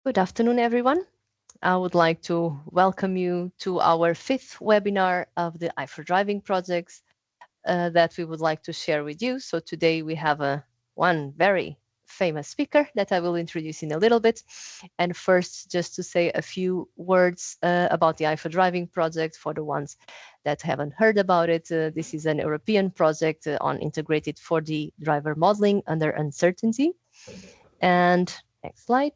Good afternoon, everyone. I would like to welcome you to our fifth webinar of the i4Driving projects that we would like to share with you. So today we have one very famous speaker that I will introduce in a little bit. And first, just to say a few words about the i4Driving project for the ones that haven't heard about it. This is an European project on integrated 4D driver modeling under uncertainty. And next slide.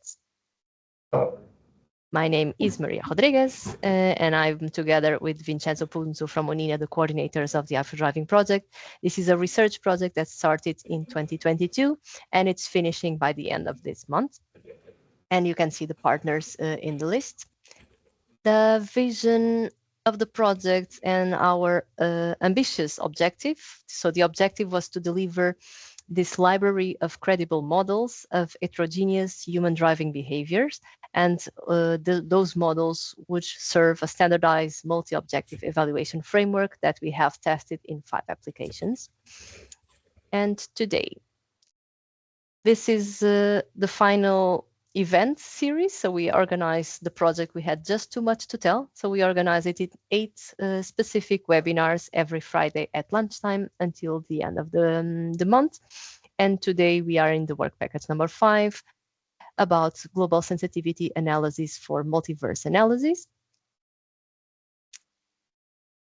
My name is Maria Rodriguez, and I'm together with Vincenzo Punzo from Onina, the coordinators of the i4Driving project. This is a research project that started in 2022, and it's finishing by the end of this month. And you can see the partners in the list. The vision of the project and our ambitious objective. So the objective was to deliver this library of credible models of heterogeneous human driving behaviors, and those models which serve a standardized multi-objective evaluation framework that we have tested in 5 applications. And today, this is the final event series. So we organized the project. We had just too much to tell. So we organized it in 8 specific webinars every Friday at lunchtime until the end of the month. And today we are in the work package number 5 about global sensitivity analysis for multiverse analysis.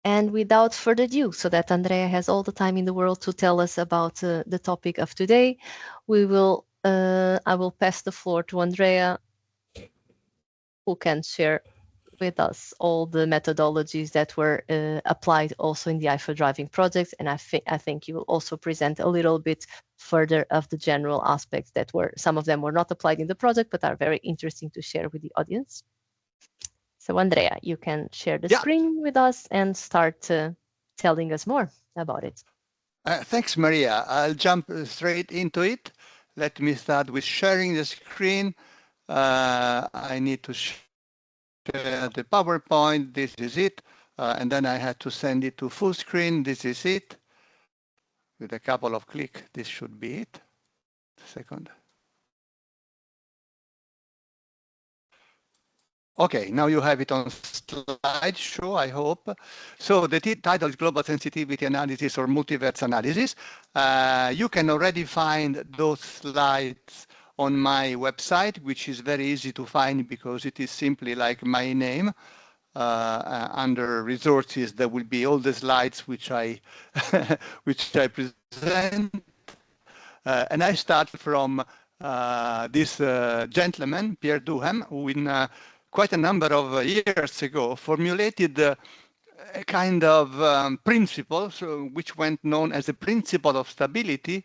And without further ado, so that Andrea has all the time in the world to tell us about the topic of today, I will pass the floor to Andrea, who can share with us all the methodologies that were applied also in the i4Driving project. And I think you will also present a little bit further of the general aspects that some of them were not applied in the project, but are very interesting to share with the audience. So Andrea, you can share the screen with us and start telling us more about it. Thanks, Maria. I'll jump straight into it. Let me start with sharing the screen. I need to share the PowerPoint. This is it. And then I had to send it to full screen. This is it. With a couple of clicks, this should be it. Second. Okay, now you have it on slideshow, I hope. So the title is Global Sensitivity Analysis or Multiverse Analysis. You can already find those slides on my website, which is very easy to find because it is simply like my name. Under resources, there will be all the slides which I present. And I start from this gentleman, Pierre Duhem, who in quite a number of years ago formulated a kind of principle, which went known as the principle of stability,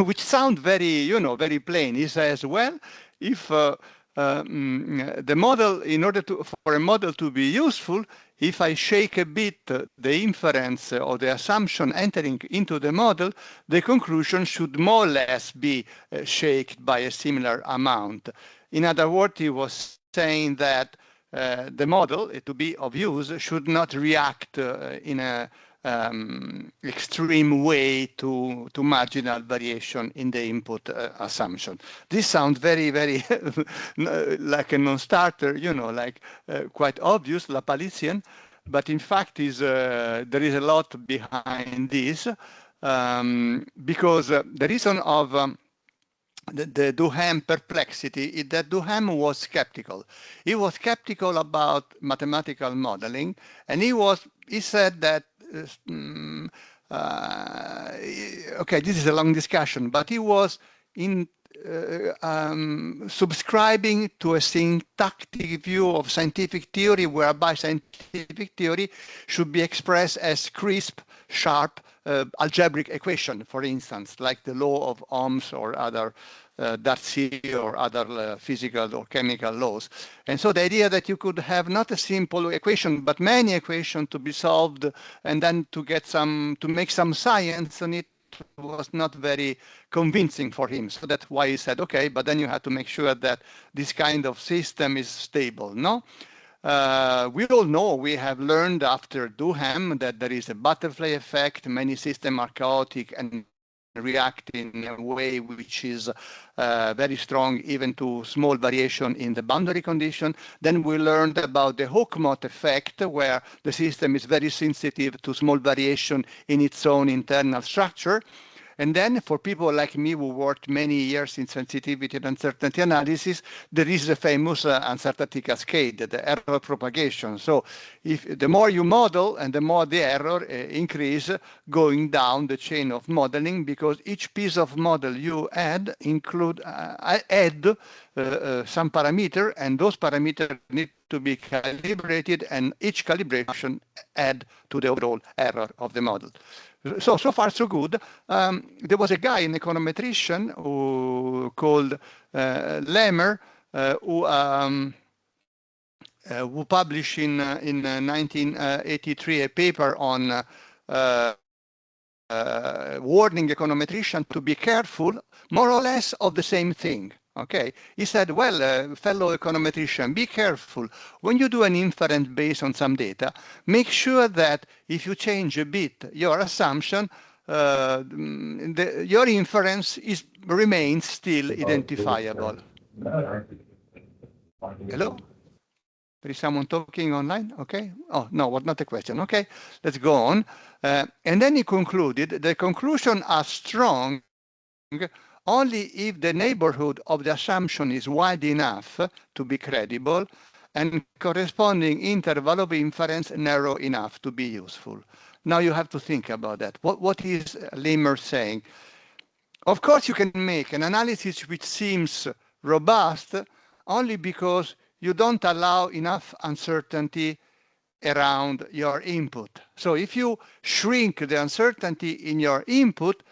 which sound very, very plain. He says, well, if the model, in order for a model to be useful, if I shake a bit the inference or the assumption entering into the model, the conclusion should more or less be shaken by a similar amount. In other words, he was saying that the model, to be of use, should not react in a extreme way to marginal variation in the input assumption. This sounds very, very like a non-starter, like quite obvious, Lapalician, but in fact there is a lot behind this because the reason of the Duhem perplexity is that Duhem was skeptical. He was skeptical about mathematical modeling, and he said that okay, this is a long discussion, but he was subscribing to a syntactic view of scientific theory, whereby scientific theory should be expressed as crisp, sharp, algebraic equation, for instance, like the law of Ohm's or other Darcy or other physical or chemical laws. And so the idea that you could have not a simple equation, but many equations to be solved and then to make some science on it was not very convincing for him. So that's why he said, okay, but then you have to make sure that this kind of system is stable, no? We all know, we have learned after Duhem that there is a butterfly effect, many systems are chaotic and react in a way which is very strong even to small variation in the boundary condition. Then we learned about the Hawk-Moth effect, where the system is very sensitive to small variation in its own internal structure. And then for people like me who worked many years in sensitivity and uncertainty analysis, there is the famous uncertainty cascade, the error propagation. So if the more you model and the more the error increase going down the chain of modeling, because each piece of model you add add some parameter, and those parameters need to be calibrated, and each calibration add to the overall error of the model. So far so good. There was a guy, an econometrician, called Lemmer, who published in 1983 a paper on warning econometrician to be careful, more or less of the same thing. Okay, he said, well, fellow econometrician, be careful. When you do an inference based on some data, make sure that if you change a bit your assumption, your inference remains still identifiable. Hello? There is someone talking online? Okay. Oh, no, was not a question. Okay, let's go on. And then he concluded, the conclusions are strong only if the neighborhood of the assumption is wide enough to be credible and corresponding interval of inference narrow enough to be useful. Now you have to think about that. What is Lemmer saying? Of course, you can make an analysis which seems robust only because you don't allow enough uncertainty around your input. So if you shrink the uncertainty in your input,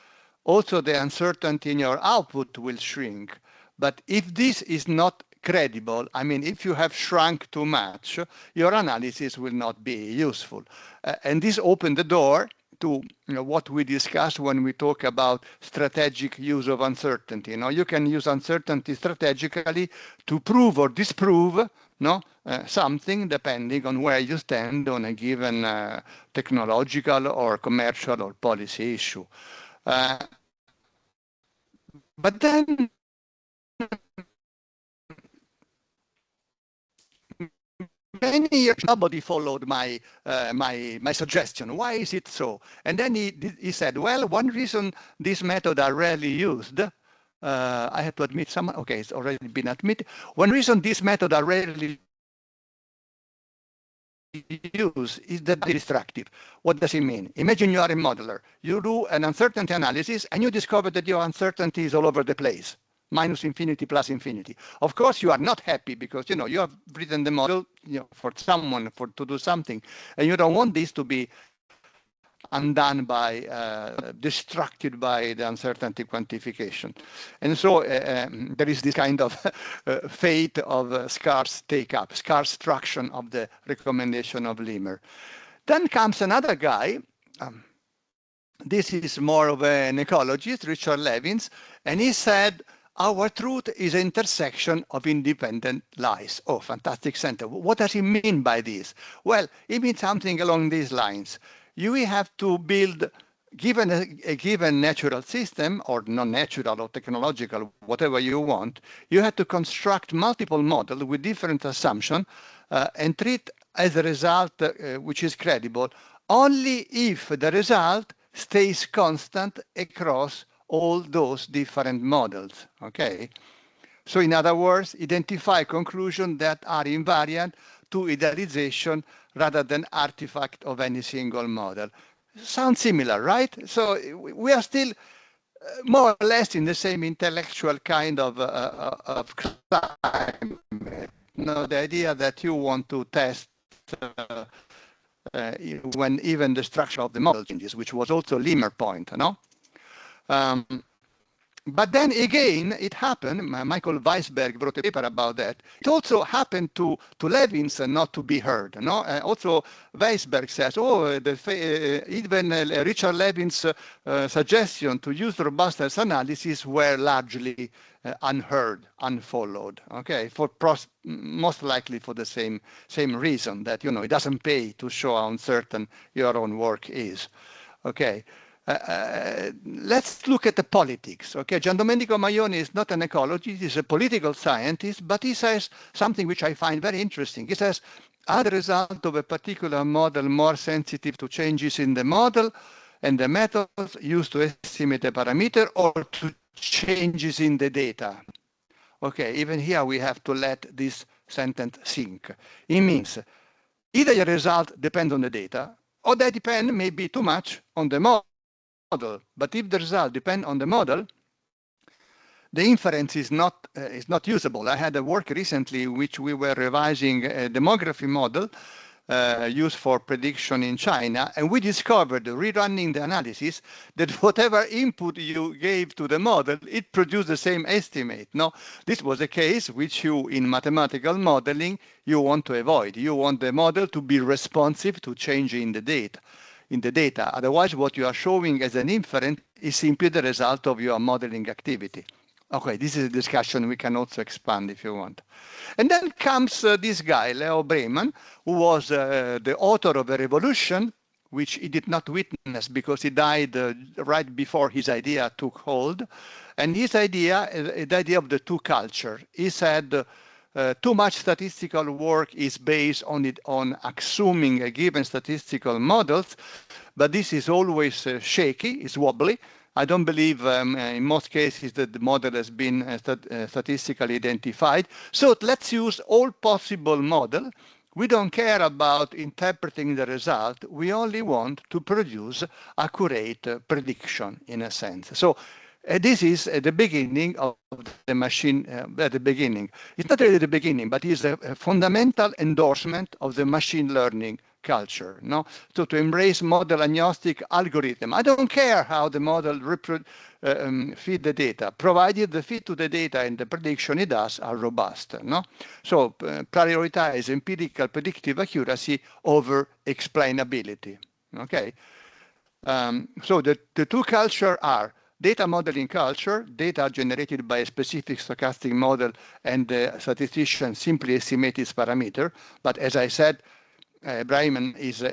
also the uncertainty in your output will shrink. But if this is not credible, I mean, if you have shrunk too much, your analysis will not be useful. And this opened the door to what we discussed when we talk about strategic use of uncertainty. You can use uncertainty strategically to prove or disprove something depending on where you stand on a given technological or commercial or policy issue. But then many years nobody followed my suggestion. Why is it so? And then he said, well, one reason this method are rarely used, I have to admit some, okay, it's already been admitted. One reason this method are rarely used is that they're destructive. What does it mean? Imagine you are a modeler. You do an uncertainty analysis and you discover that your uncertainty is all over the place. Minus infinity, plus infinity. Of course, you are not happy because you have written the model for someone to do something, and you don't want this to be undone by, distracted by the uncertainty quantification. And so there is this kind of fate of scarce take-up, scarce traction of the recommendation of Lemmer. Then comes another guy. This is more of an ecologist, Richard Levins, and he said, our truth is an intersection of independent lies. Oh, fantastic sentence. What does he mean by this? Well, he means something along these lines. You have to build, given a given natural system, or non-natural or technological, whatever you want, you have to construct multiple models with different assumptions and treat as a result which is credible only if the result stays constant across all those different models, okay? So in other words, identify conclusions that are invariant to idealization rather than artifact of any single model. Sounds similar, right? So we are still more or less in the same intellectual kind of climate. The idea that you want to test when even the structure of the model changes, which was also Lemmer point, no? But then again, it happened, Michael Weisberg wrote a paper about that. It also happened to Levins not to be heard. No? Also, Weisberg says, even Richard Levins' suggestion to use robustness analysis were largely unheard, unfollowed. Okay, most likely for the same reason that it doesn't pay to show how uncertain your own work is. Okay. let's look at the politics. Okay, Giandomenico Maioni is not an ecologist, he's a political scientist, but he says something which I find very interesting. He says, are the result of a particular model more sensitive to changes in the model and the methods used to estimate a parameter, or to changes in the data? Okay, even here we have to let this sentence sink. It means either your result depends on the data, or they depend maybe too much on the model. But if the result depends on the model, the inference is not usable. I had a work recently which we were revising a demography model used for prediction in China, and we discovered, rerunning the analysis, that whatever input you gave to the model, it produced the same estimate. No, this was a case which you, in mathematical modeling, you want to avoid. You want the model to be responsive to change in the data. Otherwise, what you are showing as an inference is simply the result of your modeling activity. Okay, this is a discussion we can also expand if you want. And then comes this guy, Leo Bremen, who was the author of a revolution, which he did not witness because he died right before his idea took hold. And his idea, the idea of the two culture, he said, too much statistical work is based on assuming a given statistical models, but this is always shaky, it's wobbly. I don't believe in most cases that the model has been statistically identified. So let's use all possible model. We don't care about interpreting the result. We only want to produce accurate prediction in a sense. So this is at the beginning of the machine, at the beginning. It's not really the beginning, but it's a fundamental endorsement of the machine learning culture. No? So to embrace model agnostic algorithm. I don't care how the model feed the data, provided the feed to the data and the prediction it does are robust. No? So prioritize empirical predictive accuracy over explainability. Okay. So the two culture are data modeling culture, data generated by a specific stochastic model, and the statistician simply estimates its parameter. But as I said, Bremen is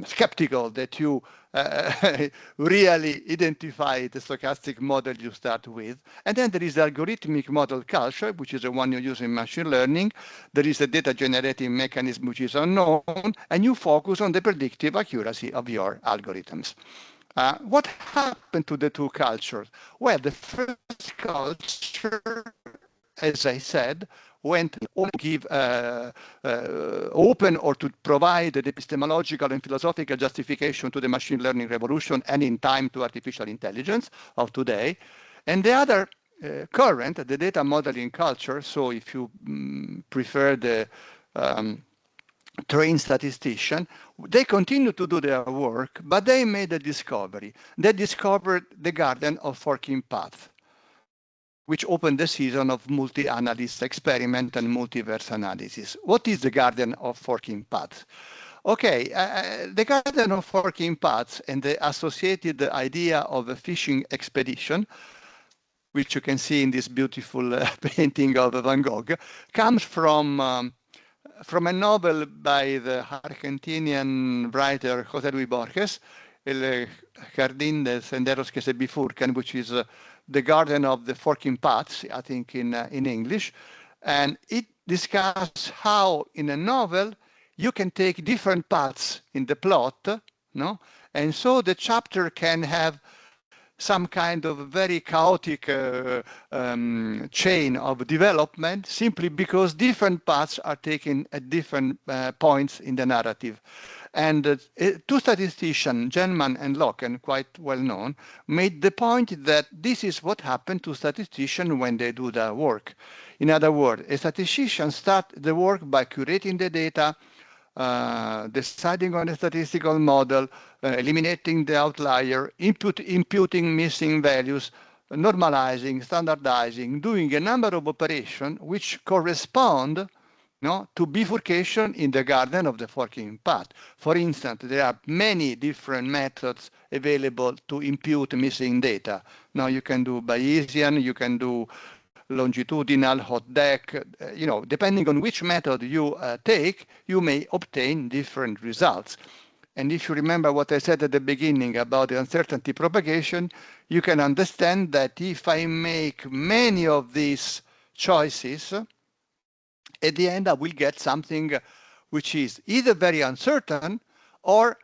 skeptical that you really identify the stochastic model you start with. And then there is the algorithmic model culture, which is the one you use in machine learning. There is a data generating mechanism which is unknown, and you focus on the predictive accuracy of your algorithms. What happened to the two cultures? Well, the first culture, as I said, went to give open or to provide the epistemological and philosophical justification to the machine learning revolution and in time to artificial intelligence of today. And the other current, the data modeling culture, so if you prefer the trained statistician, they continue to do their work, but they made a discovery. They discovered the garden of forking paths, which opened the season of multi-analyst experiment and multiverse analysis. What is the garden of forking paths? Okay, the garden of forking paths and the associated idea of a fishing expedition, which you can see in this beautiful painting of Van Gogh, comes from a novel by the Argentinian writer José Luis Borges, El Jardín de Senderos que se bifurcan, which is the garden of the forking paths, I think in English. And it discusses how in a novel you can take different paths in the plot, no? And so the chapter can have some kind of very chaotic chain of development simply because different paths are taken at different points in the narrative. And two statisticians, Genman and Locken, quite well known, made the point that this is what happened to statisticians when they do their work. In other words, a statistician starts the work by curating the data, deciding on a statistical model, eliminating the outlier, imputing missing values, normalizing, standardizing, doing a number of operations which correspond to bifurcation in the garden of the forking path. For instance, there are many different methods available to impute missing data. Now you can do Bayesian, you can do longitudinal, hot deck, depending on which method you take, you may obtain different results. and if you remember what I said at the beginning about the uncertainty propagation, you can understand that if I make many of these choices, at the end I will get something which is either very uncertain or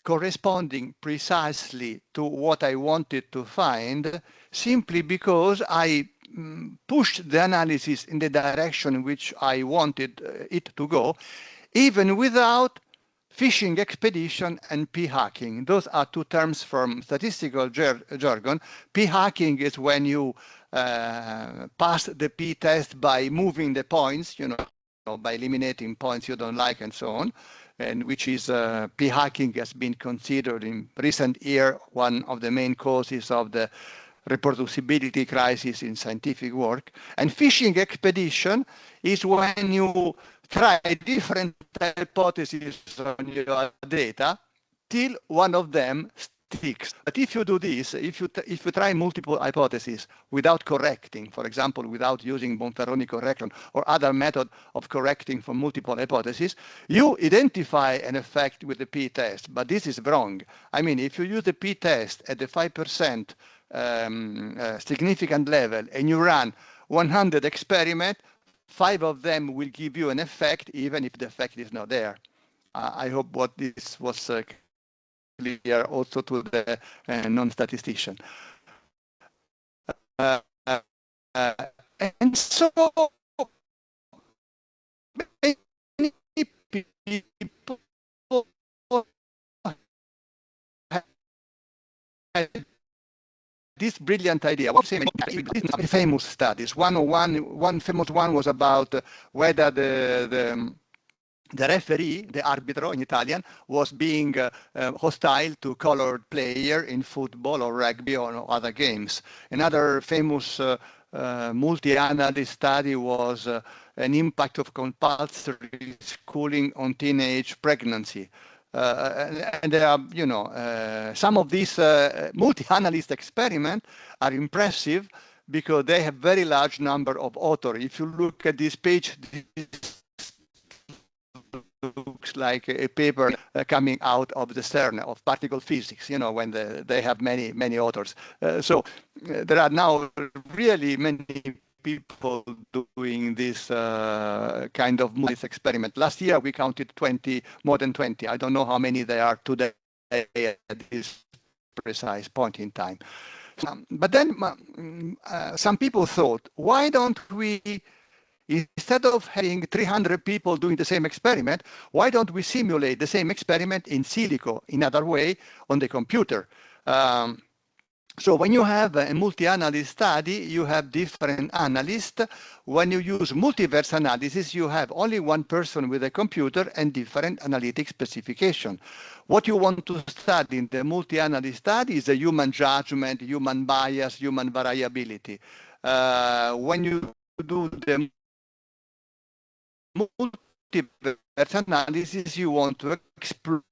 corresponding precisely to what I wanted to find, simply because I pushed the analysis in the direction in which I wanted it to go, even without phishing expedition and p-hacking. Those are two terms from statistical jargon. P-hacking is when you pass the p-test by moving the points, by eliminating points you don't like and so on, and which is p-hacking has been considered in recent year one of the main causes of the reproducibility crisis in scientific work. And phishing expedition is when you try different hypotheses on your data till one of them sticks. But if you do this, if you try multiple hypotheses without correcting, for example, without using Bonferroni correction or other method of correcting for multiple hypotheses, you identify an effect with the p-test, but this is wrong. I mean, if you use the p-test at the 5% significant level and you run 100 experiments, 5 of them will give you an effect, even if the effect is not there. I hope what this was clear also to the non-statistician. And so many people had this brilliant idea. Famous studies. One famous one was about whether the referee, the arbitro in Italian, was being hostile to colored player in football or rugby or other games. Another famous multi-analysis study was an impact of compulsory schooling on teenage pregnancy. And there are, some of these multi-analyst experiments are impressive because they have very large number of authors. If you look at this page, this looks like a paper coming out of the CERN of particle physics, when they have many authors. So there are now really many people doing this kind of experiment. Last year we counted more than 20. I don't know how many there are today at this precise point in time. But then some people thought, why don't we, instead of having 300 people doing the same experiment, why don't we simulate the same experiment in silico, in other way, on the computer? So when you have a multi-analyst study, you have different analysts. When you use multiverse analysis, you have only one person with a computer and different analytic specification. What you want to study in the multi-analyst study is a human judgment, human bias, human variability. When you do the multiverse analysis, you want to explore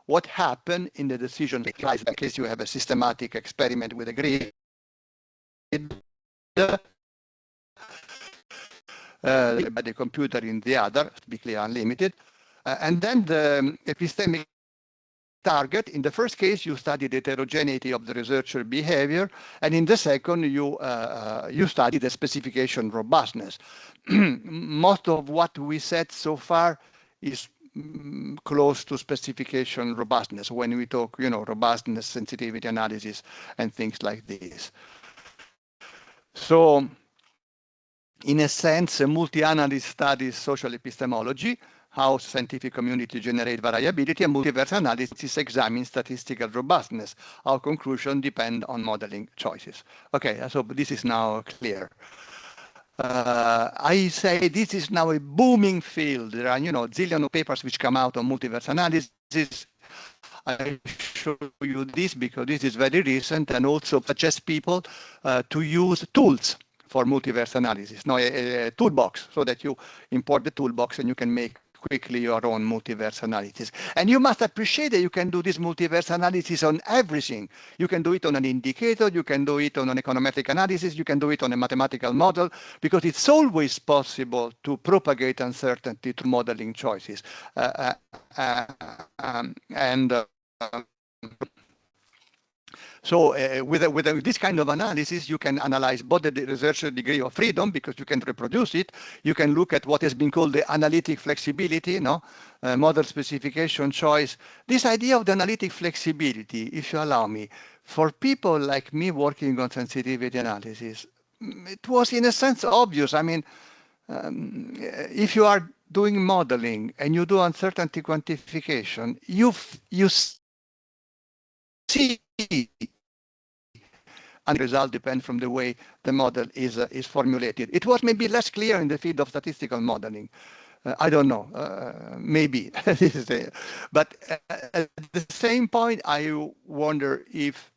what happened in the decision in case you have a systematic experiment with a grid, by the computer in the other, typically unlimited, and then the epistemic target. In the first case, you study the heterogeneity of the researcher behavior, and in the second, you study the specification robustness. Most of what we said so far is close to specification robustness when we talk, robustness, sensitivity analysis, and things like this. So, in a sense, a multi-analyst studies social epistemology, how scientific community generate variability, and multiverse analysis examines statistical robustness. Our conclusion depend on modeling choices. Okay, so this is now clear. I say this is now a booming field. There are, zillion of papers which come out on multiverse analysis. I show you this because this is very recent and also suggest people to use tools for multiverse analysis. Now, a toolbox, so that you import the toolbox and you can make quickly your own multiverse analysis. And you must appreciate that you can do this multiverse analysis on everything. You can do it on an indicator, you can do it on an econometric analysis, you can do it on a mathematical model, because it's always possible to propagate uncertainty through modeling choices. So with this kind of analysis, you can analyze both the researcher degree of freedom, because you can reproduce it. You can look at what has been called the analytic flexibility, model specification choice. This idea of the analytic flexibility, if you allow me, for people like me working on sensitivity analysis, it was in a sense obvious. I mean, if you are doing modeling and you do uncertainty quantification, you see, and the result depends from the way the model is formulated. It was maybe less clear in the field of statistical modeling. I don't know, maybe. But at the same point, I wonder if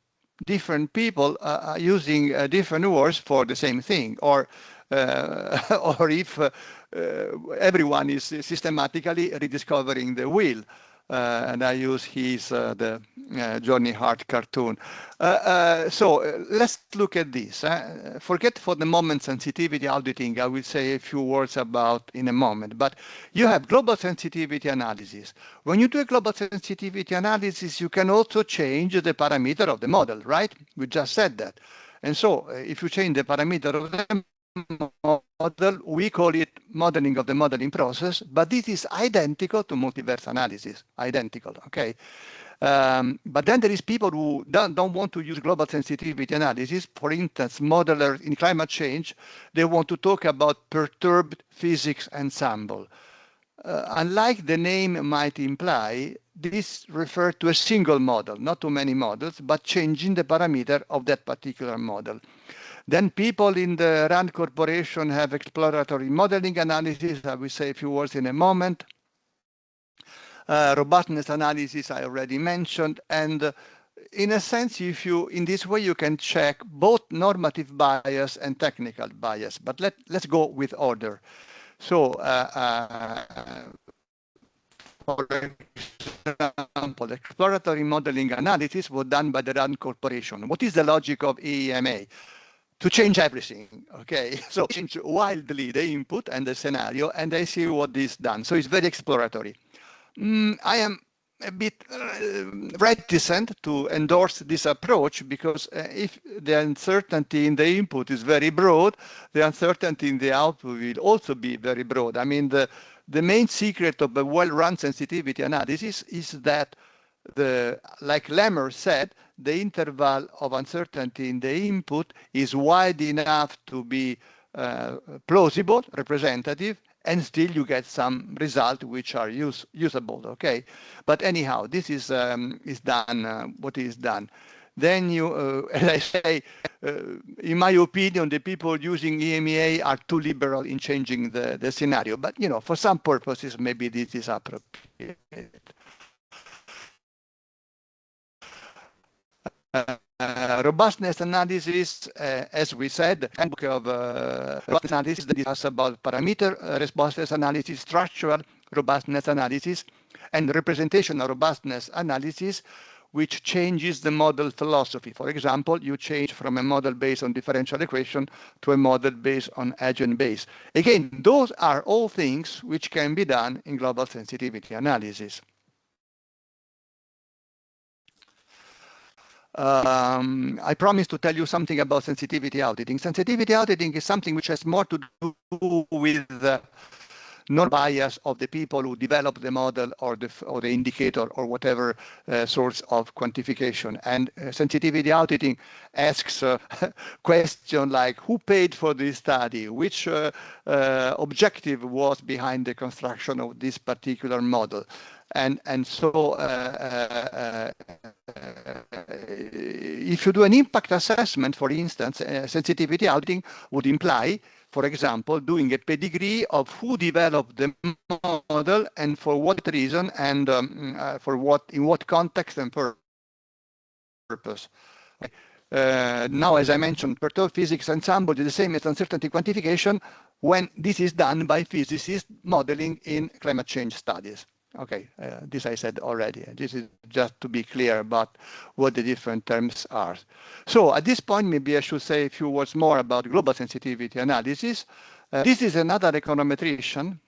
different people are using different words for the same thing, or if everyone is systematically rediscovering the wheel. And I use the Johnny Hart cartoon. So let's look at this. Forget for the moment sensitivity auditing. I will say a few words about in a moment. But you have global sensitivity analysis. When you do a global sensitivity analysis, you can also change the parameter of the model, right? We just said that. And so if you change the parameter of the model, we call it modeling of the modeling process, but this is identical to multiverse analysis, identical, okay? But then there is people who don't want to use global sensitivity analysis. For instance, modelers in climate change, they want to talk about perturbed physics ensemble. Unlike the name might imply, this refers to a single model, not to many models, but changing the parameter of that particular model. Then people in the RAND Corporation have exploratory modeling analysis. I will say a few words in a moment. Robustness analysis, I already mentioned. And in a sense, in this way, you can check both normative bias and technical bias. But let's go with order. So for example, exploratory modeling analysis was done by the RAND Corporation. What is the logic of EMA? To change everything, okay? So change wildly the input and the scenario, and I see what is done. So it's very exploratory. I am a bit reticent to endorse this approach, because if the uncertainty in the input is very broad, the uncertainty in the output will also be very broad. I mean, the main secret of a well-run sensitivity analysis is that like Lemmer said, the interval of uncertainty in the input is wide enough to be plausible, representative, and still you get some results which are usable, okay? But anyhow, this is done, what is done. Then as I say, in my opinion, the people using EMEA are too liberal in changing the scenario. But, for some purposes, maybe this is appropriate. Robustness analysis, as we said, handbook of robustness analysis that discusses about parameter robustness analysis, structural robustness analysis, and representational robustness analysis, which changes the model philosophy. For example, you change from a model based on differential equation to a model based on agent base. Again, those are all things which can be done in global sensitivity analysis. I promised to tell you something about sensitivity auditing. Sensitivity auditing is something which has more to do with the non-bias of the people who develop the model or the indicator or whatever source of quantification. And sensitivity auditing asks a question like, who paid for this study? Which objective was behind the construction of this particular model? And so if you do an impact assessment, for instance, sensitivity auditing would imply, for example, doing a pedigree of who developed the model and for what reason and in what context and purpose. Now, as I mentioned, perturbed physics ensemble is the same as uncertainty quantification. when this is done by physicists modeling in climate change studies. Okay, this I said already. This is just to be clear about what the different terms are. So at this point, maybe I should say a few words more about global sensitivity analysis. This is another econometrician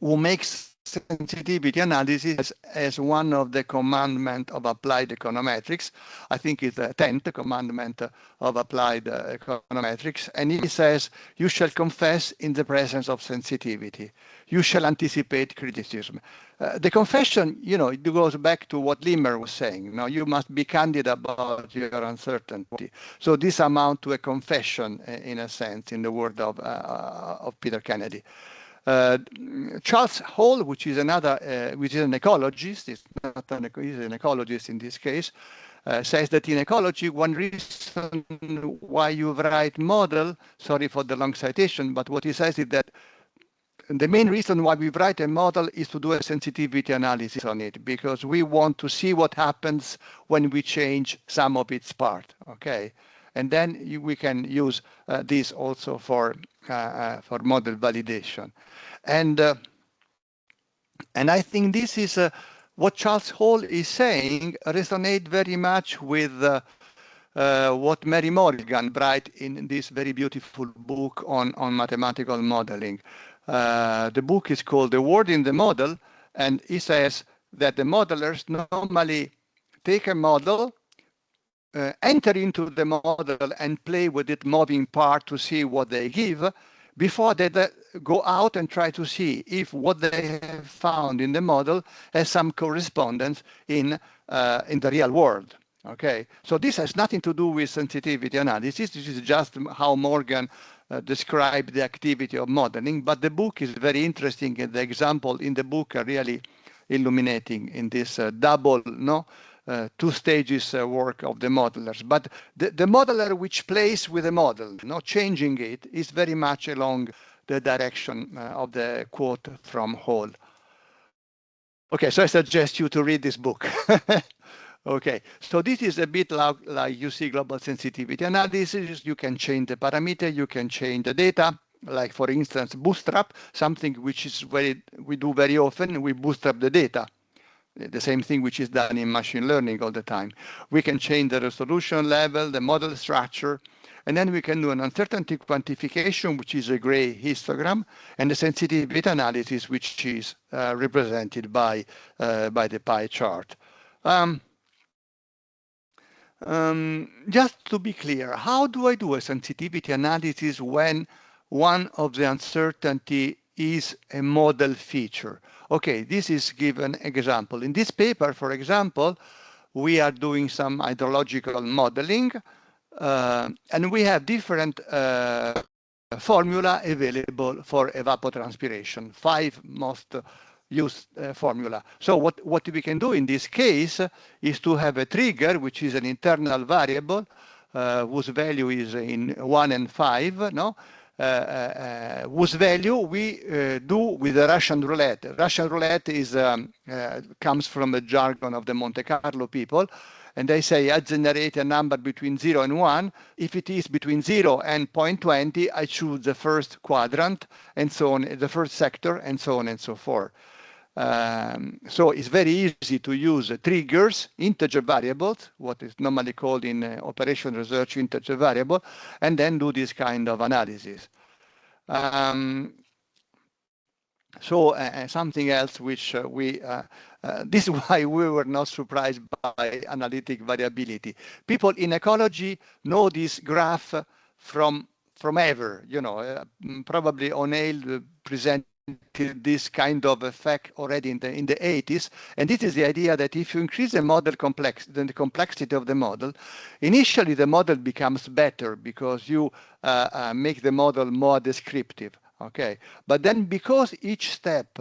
who makes sensitivity analysis as one of the commandments of applied econometrics. I think it's the 10th commandment of applied econometrics. And he says, you shall confess in the presence of sensitivity. You shall anticipate criticism. The confession, it goes back to what Limmer was saying. Now, you must be candid about your uncertainty. So this amounts to a confession, in a sense, in the word of Peter Kennedy. Charles Hall, which is an ecologist, he's an ecologist in this case, says that in ecology, one reason why you write model, sorry for the long citation, but what he says is that the main reason why we write a model is to do a sensitivity analysis on it, because we want to see what happens when we change some of its part, okay? And then we can use this also for model validation. And I think this is what Charles Hall is saying resonates very much with what Mary Morgan writes in this very beautiful book on mathematical modeling. The book is called The Word in the Model, and he says that the modelers normally take a model, enter into the model and play with it moving part to see what they give before they go out and try to see if what they have found in the model has some correspondence in the real world. Okay, so this has nothing to do with sensitivity analysis. This is just how Morgan described the activity of modeling, but the book is very interesting, and the example in the book are really illuminating in this double, two stages work of the modelers. But the modeler which plays with the model, not changing it, is very much along the direction of the quote from Hall. Okay, so I suggest you to read this book. Okay, so this is a bit like you see global sensitivity analysis. You can change the parameter, you can change the data. Like for instance, bootstrap, something which is we do very often, we bootstrap the data. The same thing which is done in machine learning all the time. We can change the resolution level, the model structure, and then we can do an uncertainty quantification, which is a gray histogram, and the sensitivity analysis, which is represented by the pie chart. Just to be clear, how do I do a sensitivity analysis when one of the uncertainty is a model feature? Okay, this is given example. In this paper, for example, we are doing some hydrological modeling, and we have different formula available for evapotranspiration, 5 most used formula. So what we can do in this case is to have a trigger, which is an internal variable, whose value is in 1 and 5, whose value we do with the Russian roulette. Russian roulette is comes from the jargon of the Monte Carlo people, and they say I generate a number between 0 and 1. If it is between 0 and 0.20, I choose the first quadrant, and so on, the first sector, and so on and so forth. So it's very easy to use triggers, integer variables, what is normally called in operation research integer variable, and then do this kind of analysis. Something else which this is why we were not surprised by analytic variability. People in ecology know this graph from ever, probably O'Neill presented this kind of effect already in the 80s, and this is the idea that if you increase the model the complexity of the model, initially the model becomes better because you make the model more descriptive. Okay, but then because each step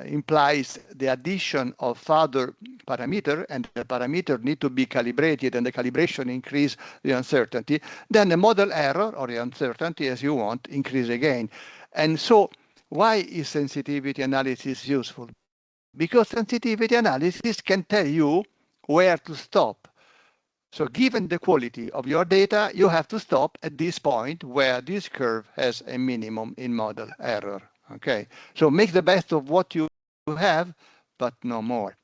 implies the addition of further parameter, and the parameter need to be calibrated, and the calibration increase the uncertainty, then the model error, or the uncertainty as you want, increase again. And so why is sensitivity analysis useful? Because sensitivity analysis can tell you where to stop. So given the quality of your data, you have to stop at this point where this curve has a minimum in model error. Okay, so make the best of what you have, but no more.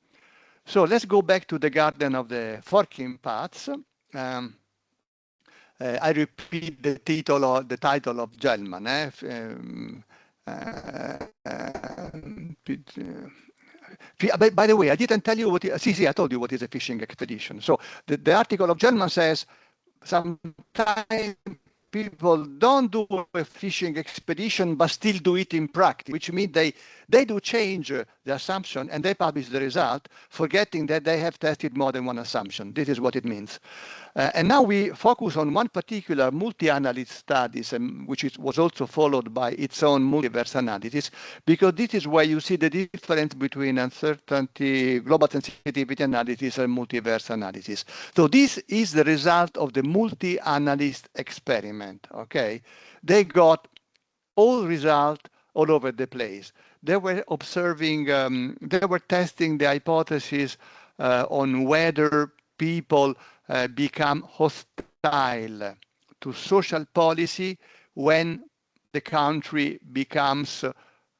So let's go back to the garden of the forking paths. I repeat the title of Gelman. By the way, I didn't tell you what. I told you what is a fishing expedition. So the article of Gelman says sometimes people don't do a fishing expedition but still do it in practice, which means they do change the assumption and they publish the result, forgetting that they have tested more than one assumption. This is what it means. And now we focus on one particular multi-analysis studies, which was also followed by its own multiverse analysis, because this is where you see the difference between uncertainty, global sensitivity analysis, and multiverse analysis. So this is the result of the multi-analyst experiment. Okay, they got all results all over the place. They were observing, they were testing the hypothesis on whether people become hostile to social policy when the country becomes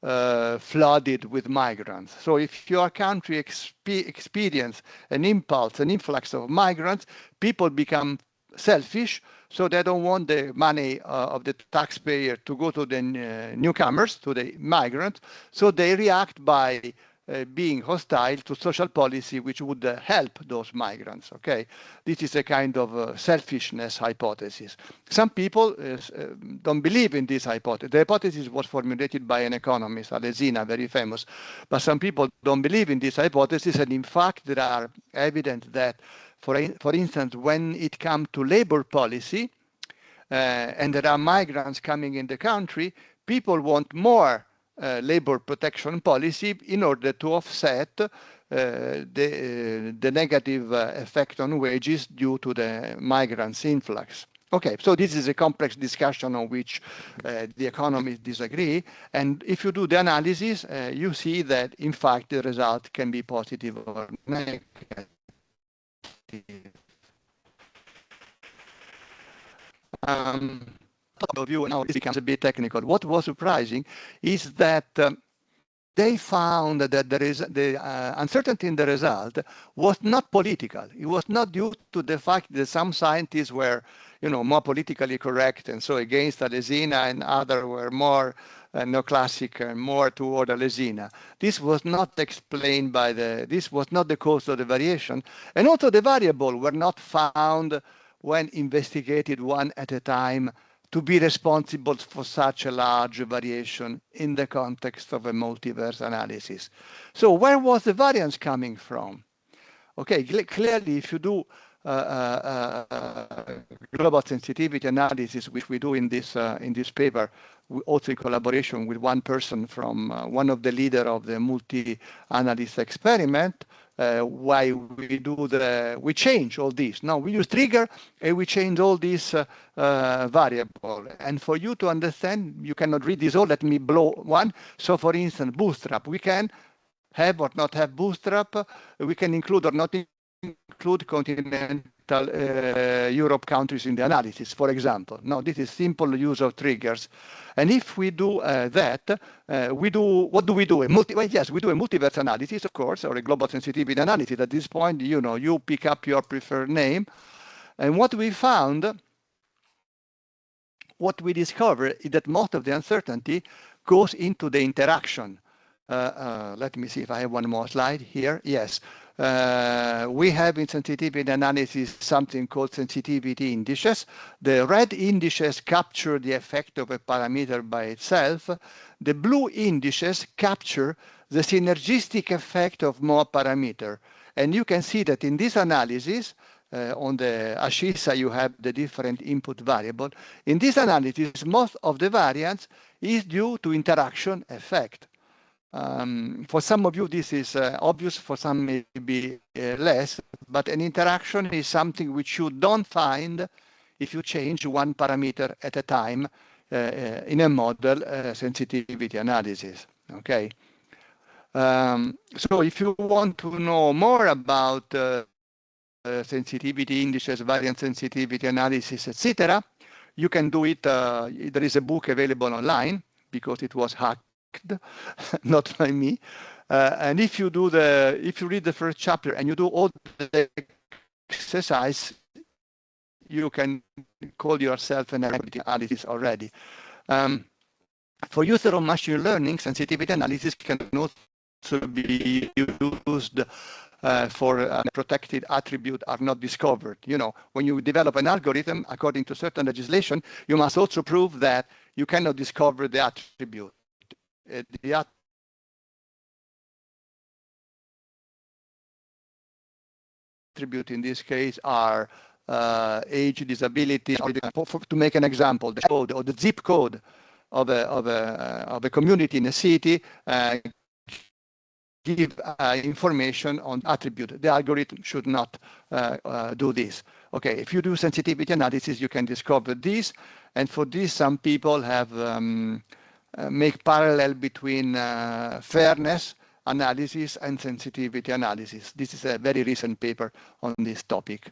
flooded with migrants. So if your country experience an impulse, an influx of migrants, people become selfish, so they don't want the money of the taxpayer to go to the newcomers, to the migrants, so they react by being hostile to social policy which would help those migrants. Okay, this is a kind of selfishness hypothesis. Some people don't believe in this hypothesis. The hypothesis was formulated by an economist, Alesina, very famous, but some people don't believe in this hypothesis, and in fact there are evidence that, for instance, when it comes to labor policy, and there are migrants coming in the country, people want more labor protection policy in order to offset the negative effect on wages due to the migrants' influx. Okay, so this is a complex discussion on which the economists disagree. And if you do the analysis, you see that, in fact, the result can be positive or negative. Of view, now this becomes a bit technical. What was surprising is that they found that there is the uncertainty in the result was not political. It was not due to the fact that some scientists were, more politically correct and so against Alesina, and others were more neoclassic and more toward Alesina. This was not explained by this was not the cause of the variation, and also the variable were not found when investigated one at a time to be responsible for such a large variation in the context of a multiverse analysis. So where was the variance coming from? Okay, clearly if you do global sensitivity analysis, which we do in this paper, also in collaboration with one person from one of the leaders of the multi-analyst experiment, why we change all this. Now we use trigger and we change all these variable. And for you to understand, you cannot read this all. Let me blow one. So for instance, bootstrap, we can have or not have bootstrap. We can include or not include continental Europe countries in the analysis, for example. Now, this is simple use of triggers. And if we do that, what do we do? Yes, we do a multiverse analysis, of course, or a global sensitivity analysis. At this point, you pick up your preferred name. And what we found, what we discovered is that most of the uncertainty goes into the interaction. Let me see if I have one more slide here. Yes. We have in sensitivity analysis something called sensitivity indices. The red indices capture the effect of a parameter by itself. The blue indices capture the synergistic effect of more parameter. And you can see that in this analysis, on the Ashisa, you have the different input variable. In this analysis, most of the variance is due to interaction effect. For some of you, this is obvious, for some maybe less, but an interaction is something which you don't find if you change one parameter at a time in a model sensitivity analysis, okay? So if you want to know more about sensitivity indices, variance sensitivity analysis, etc. You can do it. There is a book available online because it was hacked, not by me. And if you read the first chapter and you do all the exercise, you can call yourself an analysis already. For user of machine learning, sensitivity analysis can also be used for protected attribute are not discovered. You know, when you develop an algorithm according to certain legislation, you must also prove that you cannot discover the attribute. The attribute in this case are age, disability. To make an example, the code or the zip code of a community in a city give information on attribute. The algorithm should not do this. Okay, if you do sensitivity analysis, you can discover this. And for this, some people have make parallel between fairness analysis and sensitivity analysis. This is a very recent paper on this topic.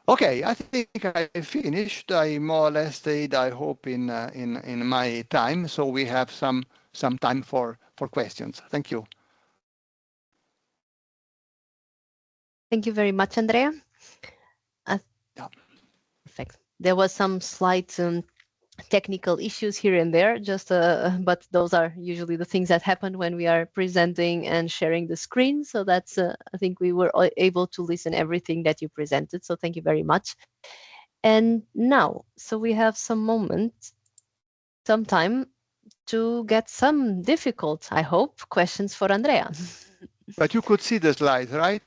Okay, I think I finished. I more or less stayed, I hope, in my time. So we have some time for questions. Thank you. Thank you very much, Andrea. Yeah. Perfect. There was some slight technical issues here and there, just but those are usually the things that happen when we are presenting and sharing the screen. So that's I think we were able to listen everything that you presented. So thank you very much. And now, so we have some time to get some difficult, I hope, questions for Andrea. But you could see the slides, right?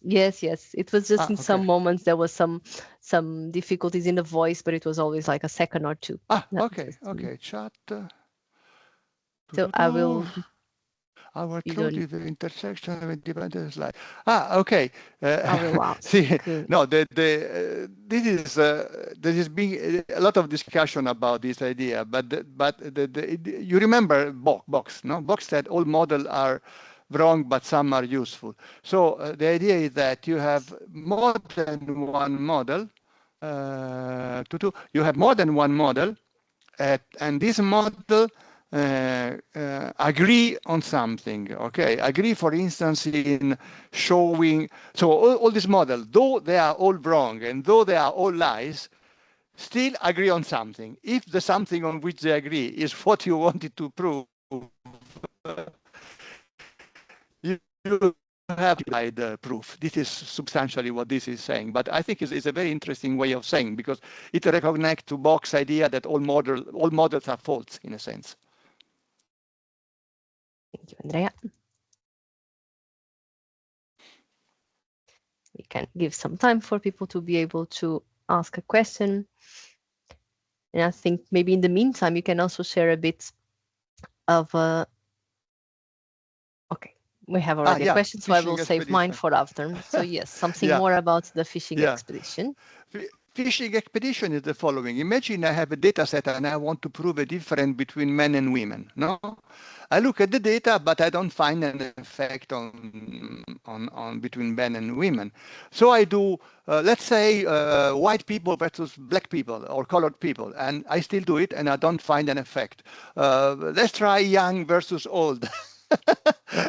Yes, it was just in okay. some moments there was some difficulties in the voice, but it was always like a second or two. Okay. Chat. So I will. Our truth is the intersection of independent slide. Okay. I will ask. See, no, there is being a lot of discussion about this idea, but you remember Box, no? Box said all models are wrong, but some are useful. So the idea is that you have more than one model. You have more than one model, and this model agree on something. Okay, agree, for instance, in showing. So all these models, though they are all wrong and though they are all lies, still agree on something. If the something on which they agree is what you wanted to prove, you have to provide the proof. This is substantially what this is saying. But I think it's a very interesting way of saying, because it recognizes to Box's idea that all models are false in a sense. Thank you, Andrea. We can give some time for people to be able to ask a question. And I think maybe in the meantime, you can also share a bit of okay, we have already a question, so I will save mine for after. So yes, something more about the fishing expedition. Fishing expedition is the following. Imagine I have a data set and I want to prove a difference between men and women. No, I look at the data, but I don't find an effect on between men and women. So I do, let's say, white people versus black people or colored people, and I still do it, and I don't find an effect. Let's try young versus old,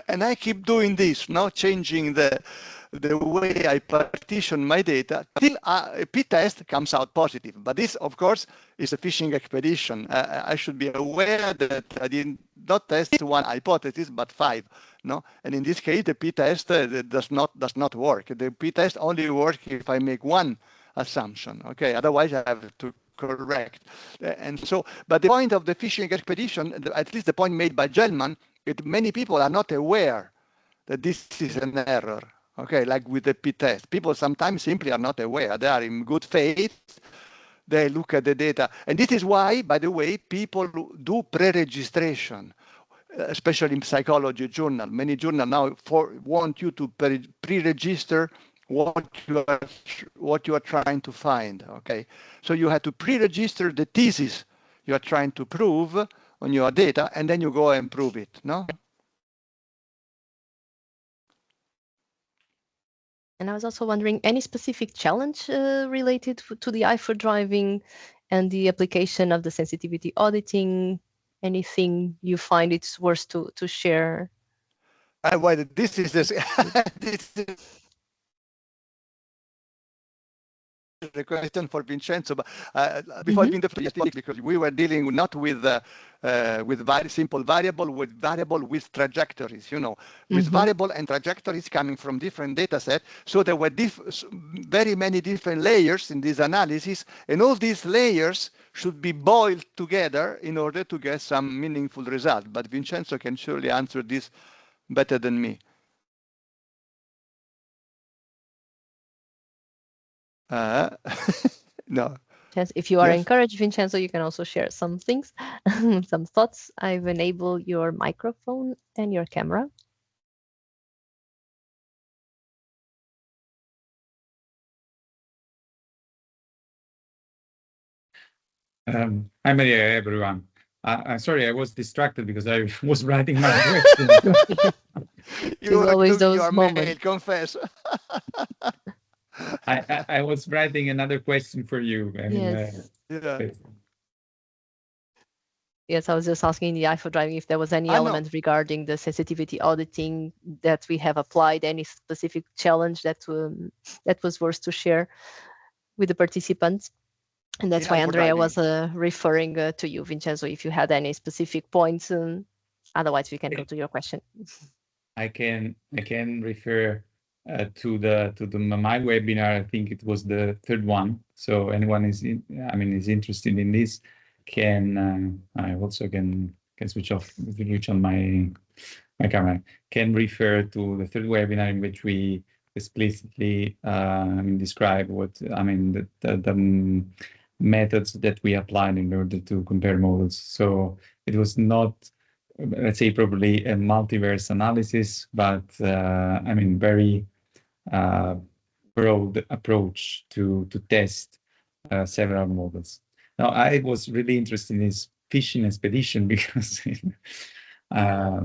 and I keep doing this, not changing the way I partition my data till a p-test comes out positive. But this, of course, is a fishing expedition. I should be aware that I did not test one hypothesis, but 5. No, and in this case, the p-test does not work. The p-test only works if I make one assumption. Okay, otherwise I have to correct. And so, but the point of the fishing expedition, at least the point made by Gelman, many people are not aware that this is an error. Okay, like with the p-test, people sometimes simply are not aware. They are in good faith. They look at the data. And this is why, by the way, people do pre-registration, especially in psychology journal. Many journals now want you to pre-register what you are trying to find. Okay, so you have to pre-register the thesis you are trying to prove on your data, and then you go and prove it. No. And I was also wondering, any specific challenge related to the i4Driving and the application of the sensitivity auditing? Anything you find it's worth to share? Well, this is this is a question for Vincenzo, but before giving the floor, because we were dealing not with very simple variable, with variable with trajectories, with variable and trajectories coming from different data sets. So there were very many different layers in this analysis, and all these layers should be boiled together in order to get some meaningful result. But Vincenzo can surely answer this better than me. No. If you are encouraged, Vincenzo, you can also share some things, some thoughts. I've enabled your microphone and your camera. Hi, Maria, everyone. I'm sorry, I was distracted because I was writing my question. You always those your moments. Mail, confess. I was writing another question for you. Yes. Yes, I was just asking the i4Driving if there was any element regarding the sensitivity auditing that we have applied, any specific challenge that was worth to share with the participants. And that's why Andrea was referring to you, Vincenzo, if you had any specific points. Otherwise, we can go to your question. I can refer to my webinar. I think it was the third one. So anyone is interested in this I also can switch on my camera. Can refer to the third webinar in which we explicitly describe what the methods that we applied in order to compare models. So it was not, let's say, probably a multiverse analysis, but very broad approach to test several models. Now, I was really interested in this fishing expedition because I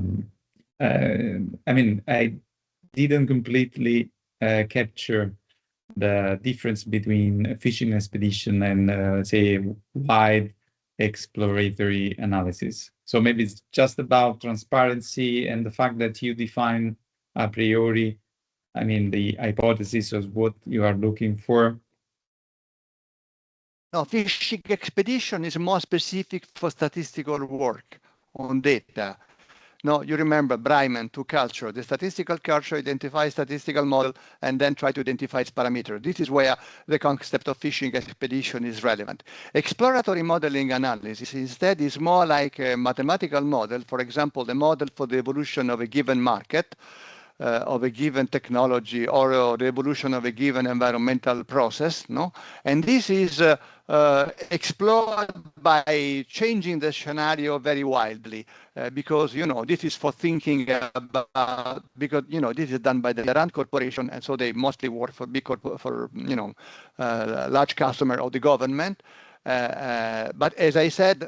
didn't completely capture the difference between a fishing expedition and, let's say, wide exploratory analysis. So maybe it's just about transparency and the fact that you define a priori, the hypothesis of what you are looking for. No, fishing expedition is more specific for statistical work on data. No, you remember Bryman to culture. The statistical culture identifies statistical model and then try to identify its parameter. This is where the concept of fishing expedition is relevant. Exploratory modeling analysis instead is more like a mathematical model. For example, the model for the evolution of a given market, of a given technology, or the evolution of a given environmental process. No, and this is explored by changing the scenario very wildly, because this is for thinking about, because this is done by the Rand Corporation, and so they mostly work for big large customer of the government. But as I said,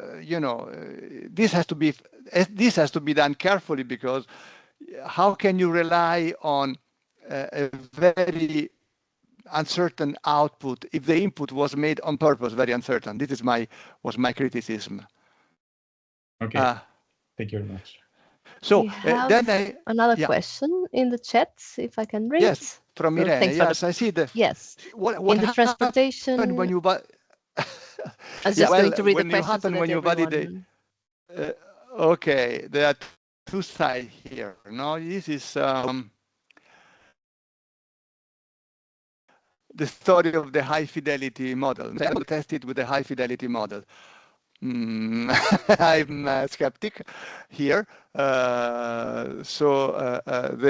this has to be done carefully, because how can you rely on a very uncertain output if the input was made on purpose very uncertain? This is was my criticism. Okay, thank you very much. So we have another question in the chat, if I can read. Yes, from Irene. Yes, I see the. Yes. What in the transportation when you I was just going to read the question so that when you validate. Okay, there are two sides here. No, this is the story of the high fidelity model. I tested with the high fidelity model. I'm a skeptic here. The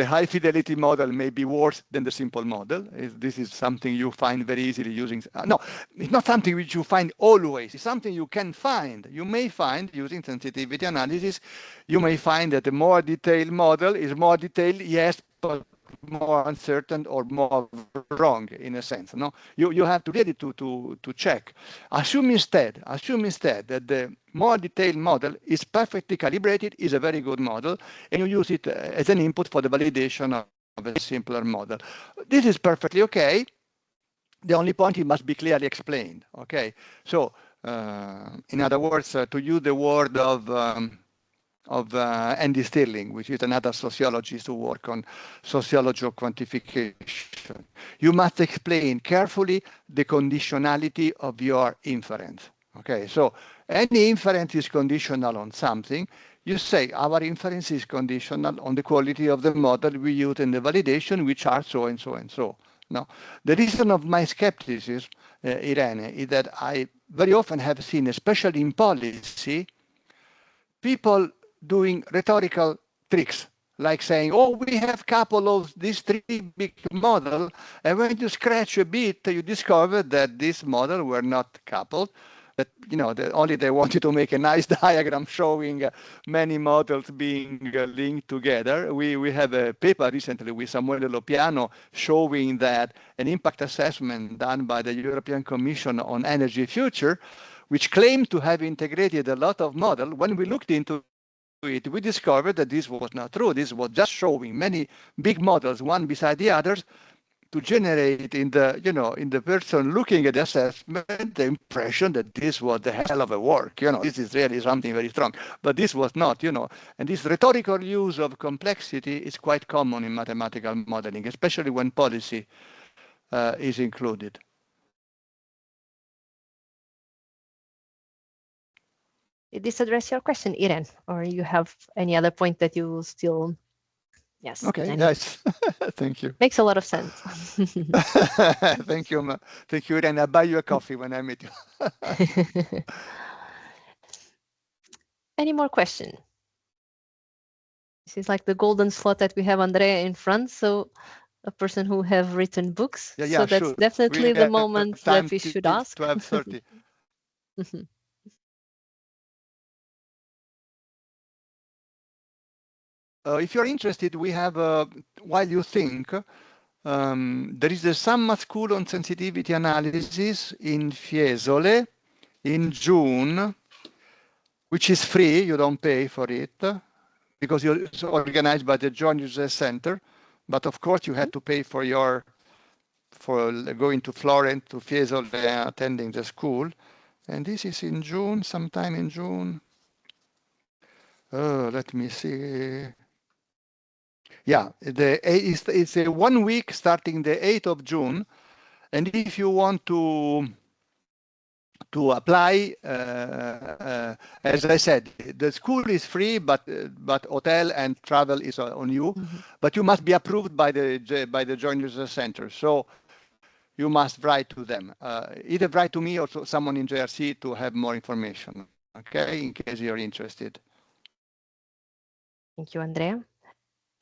high fidelity model may be worse than the simple model. This is something you find very easily using. No, it's not something which you find always. It's something you can find. You may find using sensitivity analysis, you may find that a more detailed model is more detailed, yes, but more uncertain or more wrong in a sense. No, you have to really to check. Assume instead that the more detailed model is perfectly calibrated, is a very good model, and you use it as an input for the validation a simpler model. This is perfectly okay. The only point, it must be clearly explained. Okay, so in other words, to use the word of Andy Stirling, which is another sociologist who works on sociology of quantification, you must explain carefully the conditionality of your inference. Okay, so any inference is conditional on something. You say our inference is conditional on the quality of the model we use in the validation, which are so and so and so. Now, the reason of my skepticism, Irene, is that I very often have seen, especially in policy, people doing rhetorical tricks, like saying, oh, we have a couple of these three big models, and when you scratch a bit, you discover that these models were not coupled. That, you know, only they wanted to make a nice diagram showing many models being linked together. We have a paper recently with Samuele Lopiano showing that an impact assessment done by the European Commission on Energy Future, which claimed to have integrated a lot of models, when we looked into it, we discovered that this was not true. This was just showing many big models, one beside the others, to generate in the, you know, in the person looking at the assessment, the impression that this was the hell of a work. You know, this is really something very strong. But this was not, you know, and this rhetorical use of complexity is quite common in mathematical modeling, especially when policy is included. Did this address your question, Irene, or you have any other point that you still? Yes. Okay. Yes. Thank you. Makes a lot of sense. Thank you. Thank you, Irene. I'll buy you a coffee when I meet you. Any more questions? This is like the golden slot that we have Andrea in front. So a person who have written books. Yeah, so that's sure. definitely the moment that we should ask. 12:30. If you're interested, we have, while you think, there is a summer school on sensitivity analysis in Fiesole in June, which is free. You don't pay for it because it's organized by the Joint User Center. But of course, you had to pay for going to Florence, to Fiesole, attending the school. And this is in June, sometime in June. Let me see. Yeah, it's a 1 week starting the 8th of June. And if you want to apply, as I said, the school is free, but hotel and travel is on you. But you must be approved by the Joint User Center. So you must write to them. Either write to me or to someone in JRC to have more information. Okay, in case you're interested. Thank you, Andrea.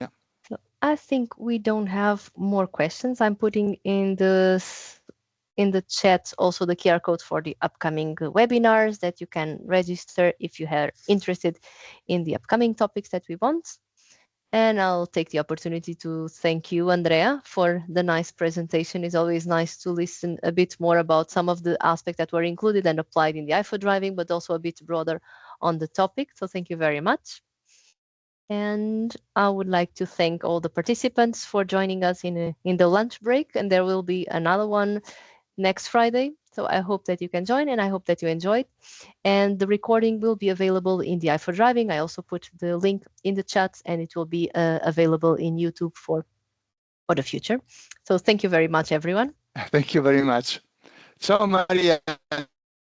Yeah. So I think we don't have more questions. I'm putting in the chat also the QR code for the upcoming webinars that you can register if you are interested in the upcoming topics that we want. And I'll take the opportunity to thank you, Andrea, for the nice presentation. It's always nice to listen a bit more about some of the aspects that were included and applied in the i4Driving, but also a bit broader on the topic. So thank you very much. And I would like to thank all the participants for joining us in the lunch break. And there will be another one next Friday. So I hope that you can join and I hope that you enjoyed. And the recording will be available in the i4Driving. I also put the link in the chat and it will be available in YouTube for the future. So thank you very much, everyone. Thank you very much. So, Maria,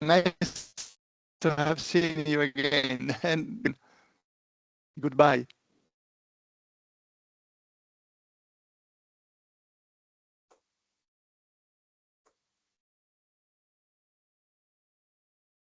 nice to have seen you again. And goodbye.